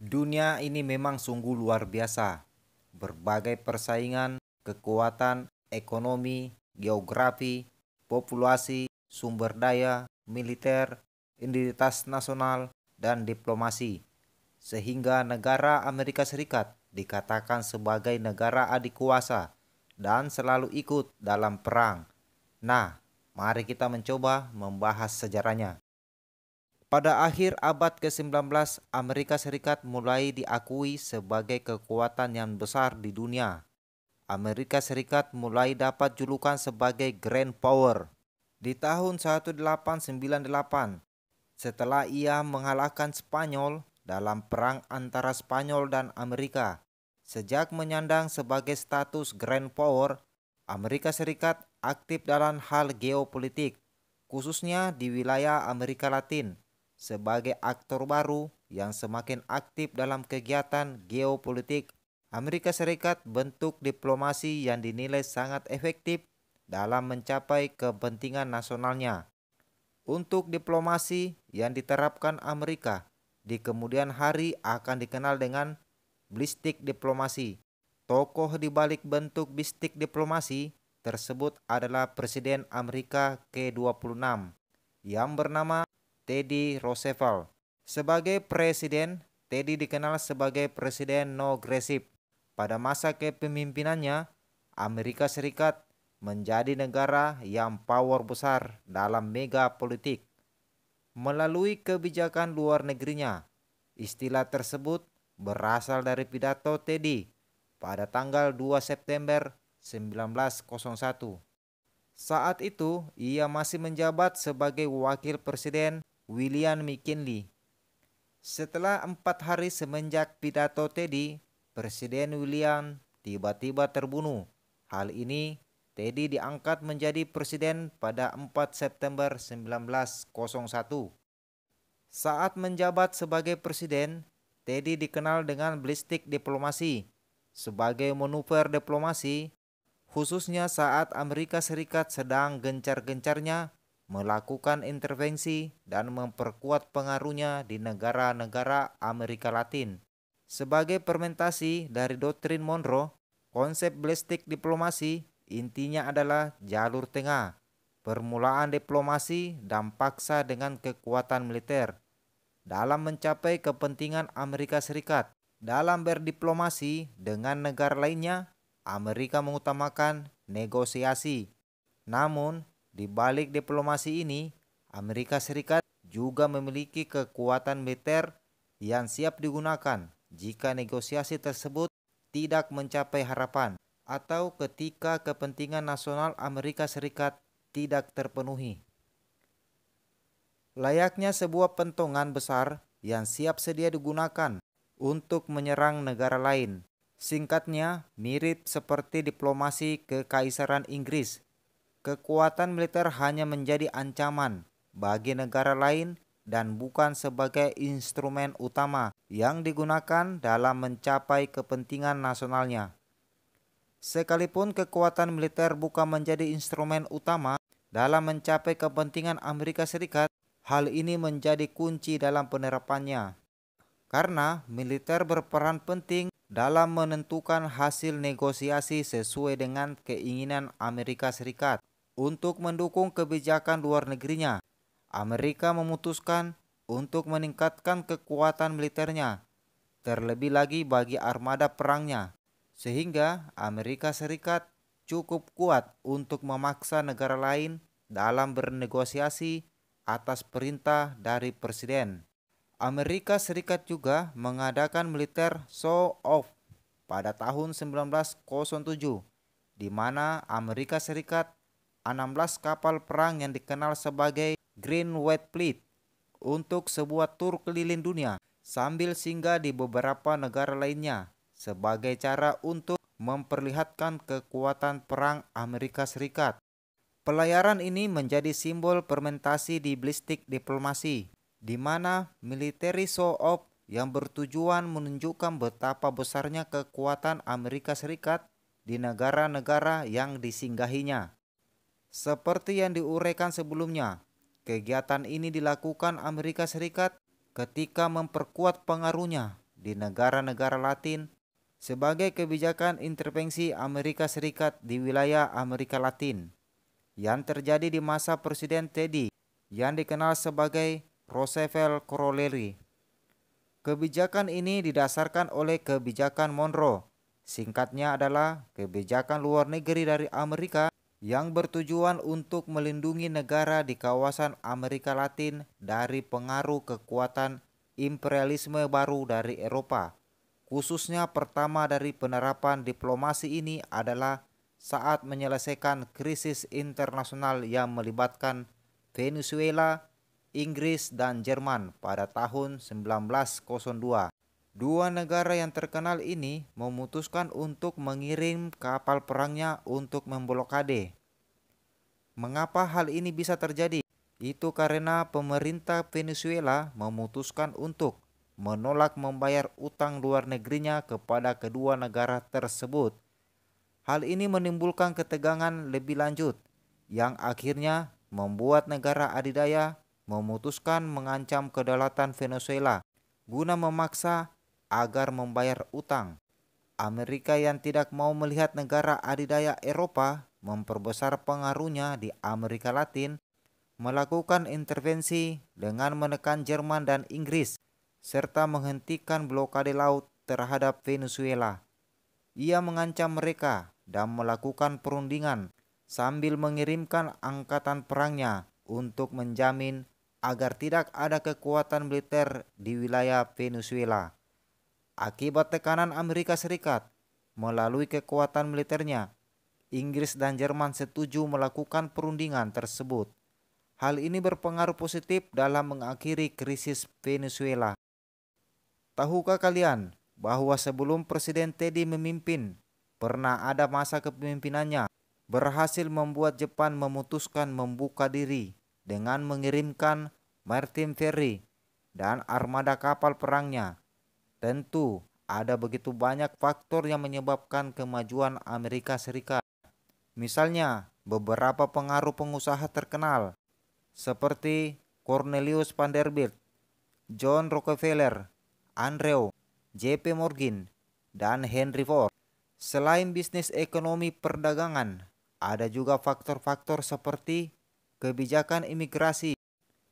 Dunia ini memang sungguh luar biasa. Berbagai persaingan, kekuatan, ekonomi, geografi, populasi, sumber daya, militer, identitas nasional, dan diplomasi. Sehingga negara Amerika Serikat dikatakan sebagai negara adik kuasa dan selalu ikut dalam perang. Nah, mari kita mencoba membahas sejarahnya. Pada akhir abad ke-19, Amerika Serikat mulai diakui sebagai kekuatan yang besar di dunia. Amerika Serikat mulai dapat julukan sebagai Grand Power di tahun 1898 setelah ia mengalahkan Spanyol dalam perang antara Spanyol dan Amerika. Sejak menyandang sebagai status Grand Power, Amerika Serikat aktif dalam hal geopolitik, khususnya di wilayah Amerika Latin, sebagai aktor baru yang semakin aktif dalam kegiatan geopolitik. Amerika Serikat bentuk diplomasi yang dinilai sangat efektif dalam mencapai kepentingan nasionalnya. Untuk diplomasi yang diterapkan Amerika di kemudian hari akan dikenal dengan balistik diplomasi. Tokoh di balik bentuk balistik diplomasi tersebut adalah Presiden Amerika ke-26 yang bernama Teddy Roosevelt. Sebagai presiden, Teddy dikenal sebagai presiden no agresif. Pada masa kepemimpinannya, Amerika Serikat menjadi negara yang power besar dalam mega politik. Melalui kebijakan luar negerinya, istilah tersebut berasal dari pidato Teddy pada tanggal 2 September 1901. Saat itu, ia masih menjabat sebagai wakil presiden William McKinley. Setelah 4 hari semenjak pidato Teddy, Presiden William tiba-tiba terbunuh. Hal ini, Teddy diangkat menjadi presiden pada 4 September 1901. Saat menjabat sebagai presiden, Teddy dikenal dengan balistik diplomasi sebagai manuver diplomasi, khususnya saat Amerika Serikat sedang gencar-gencarnya melakukan intervensi dan memperkuat pengaruhnya di negara-negara Amerika Latin. Sebagai fermentasi dari doktrin Monroe, konsep balistik diplomasi intinya adalah jalur tengah, permulaan diplomasi dan paksa dengan kekuatan militer dalam mencapai kepentingan Amerika Serikat. Dalam berdiplomasi dengan negara lainnya, Amerika mengutamakan negosiasi. Namun, di balik diplomasi ini, Amerika Serikat juga memiliki kekuatan militer yang siap digunakan jika negosiasi tersebut tidak mencapai harapan atau ketika kepentingan nasional Amerika Serikat tidak terpenuhi. Layaknya sebuah pentongan besar yang siap sedia digunakan untuk menyerang negara lain. Singkatnya, mirip seperti diplomasi Kekaisaran Inggris. Kekuatan militer hanya menjadi ancaman bagi negara lain dan bukan sebagai instrumen utama yang digunakan dalam mencapai kepentingan nasionalnya. Sekalipun kekuatan militer bukan menjadi instrumen utama dalam mencapai kepentingan Amerika Serikat, hal ini menjadi kunci dalam penerapannya. Karena militer berperan penting dalam menentukan hasil negosiasi sesuai dengan keinginan Amerika Serikat. Untuk mendukung kebijakan luar negerinya, Amerika memutuskan untuk meningkatkan kekuatan militernya, terlebih lagi bagi armada perangnya, sehingga Amerika Serikat cukup kuat untuk memaksa negara lain dalam bernegosiasi atas perintah dari presiden. Amerika Serikat juga mengadakan militer show off pada tahun 1907, di mana Amerika Serikat 16 kapal perang yang dikenal sebagai Green White Fleet untuk sebuah tur keliling dunia sambil singgah di beberapa negara lainnya sebagai cara untuk memperlihatkan kekuatan perang Amerika Serikat. Pelayaran ini menjadi simbol fermentasi di balistik diplomasi, di mana military show off yang bertujuan menunjukkan betapa besarnya kekuatan Amerika Serikat di negara-negara yang disinggahinya. Seperti yang diuraikan sebelumnya, kegiatan ini dilakukan Amerika Serikat ketika memperkuat pengaruhnya di negara-negara Latin sebagai kebijakan intervensi Amerika Serikat di wilayah Amerika Latin yang terjadi di masa Presiden Teddy yang dikenal sebagai Roosevelt Corollary. Kebijakan ini didasarkan oleh kebijakan Monroe. Singkatnya adalah kebijakan luar negeri dari Amerika yang bertujuan untuk melindungi negara di kawasan Amerika Latin dari pengaruh kekuatan imperialisme baru dari Eropa. Khususnya pertama dari penerapan diplomasi ini adalah saat menyelesaikan krisis internasional yang melibatkan Venezuela, Inggris, dan Jerman pada tahun 1902. Dua negara yang terkenal ini memutuskan untuk mengirim kapal perangnya untuk memblokade. Mengapa hal ini bisa terjadi? Itu karena pemerintah Venezuela memutuskan untuk menolak membayar utang luar negerinya kepada kedua negara tersebut. Hal ini menimbulkan ketegangan lebih lanjut yang akhirnya membuat negara adidaya memutuskan mengancam kedaulatan Venezuela guna memaksa agar membayar utang. Amerika yang tidak mau melihat negara adidaya Eropa memperbesar pengaruhnya di Amerika Latin melakukan intervensi dengan menekan Jerman dan Inggris serta menghentikan blokade laut terhadap Venezuela. Ia mengancam mereka dan melakukan perundingan sambil mengirimkan angkatan perangnya untuk menjamin agar tidak ada kekuatan militer di wilayah Venezuela. Akibat tekanan Amerika Serikat melalui kekuatan militernya, Inggris dan Jerman setuju melakukan perundingan tersebut. Hal ini berpengaruh positif dalam mengakhiri krisis Venezuela. Tahukah kalian bahwa sebelum Presiden Teddy memimpin, pernah ada masa kepemimpinannya berhasil membuat Jepang memutuskan membuka diri dengan mengirimkan Maritime Ferry dan armada kapal perangnya. Tentu ada begitu banyak faktor yang menyebabkan kemajuan Amerika Serikat. Misalnya, beberapa pengaruh pengusaha terkenal seperti Cornelius Vanderbilt, John Rockefeller, Andrew, J.P. Morgan, dan Henry Ford. Selain bisnis ekonomi perdagangan, ada juga faktor-faktor seperti kebijakan imigrasi,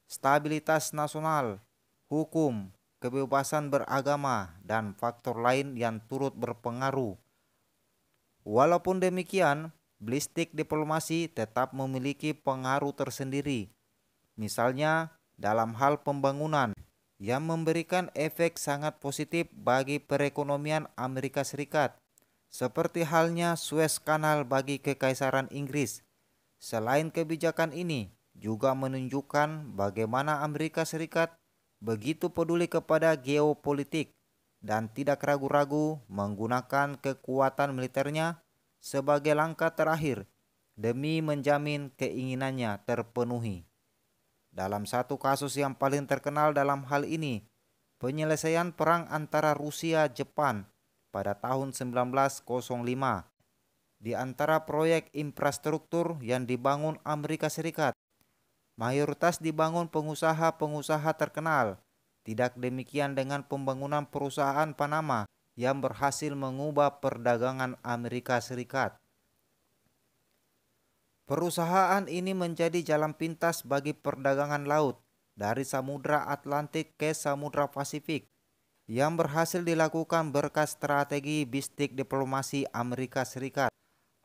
stabilitas nasional, hukum, kebebasan beragama, dan faktor lain yang turut berpengaruh. Walaupun demikian, balistik diplomasi tetap memiliki pengaruh tersendiri. Misalnya dalam hal pembangunan yang memberikan efek sangat positif bagi perekonomian Amerika Serikat, seperti halnya Suez Canal bagi Kekaisaran Inggris. Selain kebijakan ini juga menunjukkan bagaimana Amerika Serikat begitu peduli kepada geopolitik dan tidak ragu-ragu menggunakan kekuatan militernya sebagai langkah terakhir demi menjamin keinginannya terpenuhi. Dalam satu kasus yang paling terkenal dalam hal ini, penyelesaian perang antara Rusia-Jepang pada tahun 1905. Di antara proyek infrastruktur yang dibangun Amerika Serikat, mayoritas dibangun pengusaha-pengusaha terkenal. Tidak demikian dengan pembangunan perusahaan Panama yang berhasil mengubah perdagangan Amerika Serikat. Perusahaan ini menjadi jalan pintas bagi perdagangan laut dari Samudra Atlantik ke Samudra Pasifik yang berhasil dilakukan berkat strategi bisnis diplomasi Amerika Serikat.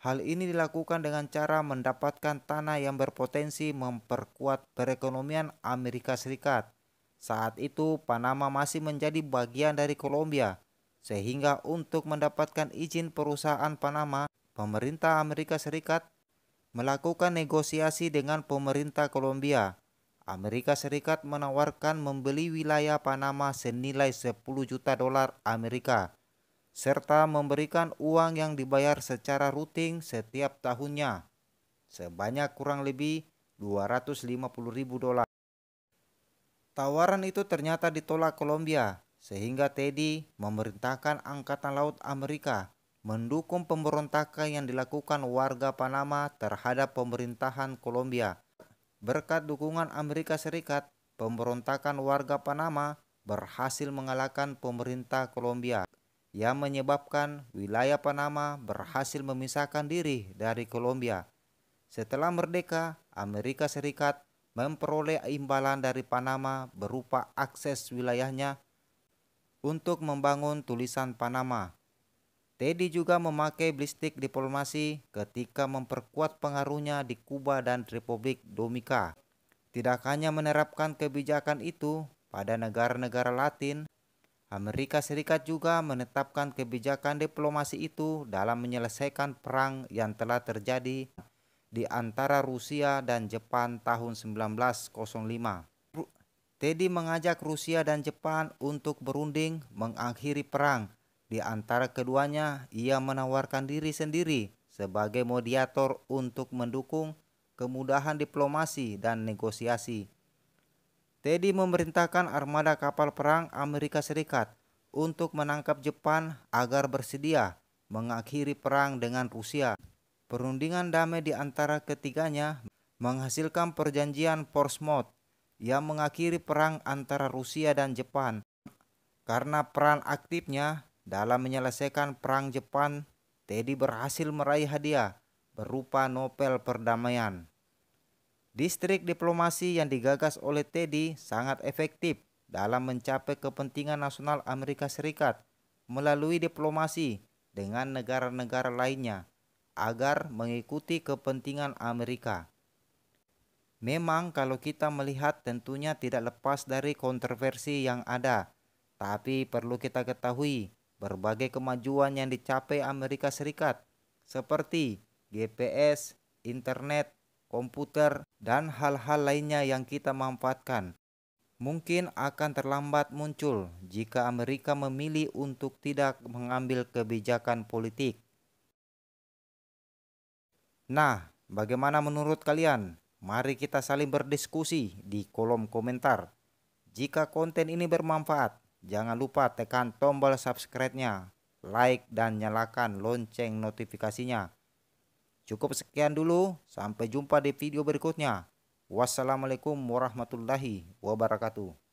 Hal ini dilakukan dengan cara mendapatkan tanah yang berpotensi memperkuat perekonomian Amerika Serikat. Saat itu Panama masih menjadi bagian dari Kolombia, sehingga untuk mendapatkan izin perusahaan Panama, pemerintah Amerika Serikat melakukan negosiasi dengan pemerintah Kolombia. Amerika Serikat menawarkan membeli wilayah Panama senilai 10 juta dolar Amerika, serta memberikan uang yang dibayar secara rutin setiap tahunnya, sebanyak kurang lebih 250.000 dolar. Tawaran itu ternyata ditolak Kolombia, sehingga Teddy memerintahkan Angkatan Laut Amerika mendukung pemberontakan yang dilakukan warga Panama terhadap pemerintahan Kolombia. Berkat dukungan Amerika Serikat, pemberontakan warga Panama berhasil mengalahkan pemerintah Kolombia yang menyebabkan wilayah Panama berhasil memisahkan diri dari Kolombia. Setelah merdeka, Amerika Serikat memperoleh imbalan dari Panama berupa akses wilayahnya untuk membangun tulisan Panama. Teddy juga memakai balistik diplomasi ketika memperkuat pengaruhnya di Kuba dan Republik Dominika. Tidak hanya menerapkan kebijakan itu pada negara-negara Latin, Amerika Serikat juga menetapkan kebijakan diplomasi itu dalam menyelesaikan perang yang telah terjadi di antara Rusia dan Jepang tahun 1905. Teddy mengajak Rusia dan Jepang untuk berunding mengakhiri perang. Di antara keduanya, ia menawarkan diri sendiri sebagai mediator untuk mendukung kemudahan diplomasi dan negosiasi. Teddy memerintahkan armada kapal perang Amerika Serikat untuk menangkap Jepang agar bersedia mengakhiri perang dengan Rusia. Perundingan damai di antara ketiganya menghasilkan perjanjian Portsmouth yang mengakhiri perang antara Rusia dan Jepang. Karena peran aktifnya dalam menyelesaikan perang Jepang, Teddy berhasil meraih hadiah berupa Nobel Perdamaian. Distrik diplomasi yang digagas oleh Teddy sangat efektif dalam mencapai kepentingan nasional Amerika Serikat melalui diplomasi dengan negara-negara lainnya agar mengikuti kepentingan Amerika. Memang kalau kita melihat tentunya tidak lepas dari kontroversi yang ada, tapi perlu kita ketahui berbagai kemajuan yang dicapai Amerika Serikat seperti GPS, internet, komputer, dan hal-hal lainnya yang kita manfaatkan mungkin akan terlambat muncul jika Amerika memilih untuk tidak mengambil kebijakan politik. Nah, bagaimana menurut kalian? Mari kita saling berdiskusi di kolom komentar. Jika konten ini bermanfaat, jangan lupa tekan tombol subscribe-nya, like, dan nyalakan lonceng notifikasinya. Cukup sekian dulu, sampai jumpa di video berikutnya. Wassalamualaikum warahmatullahi wabarakatuh.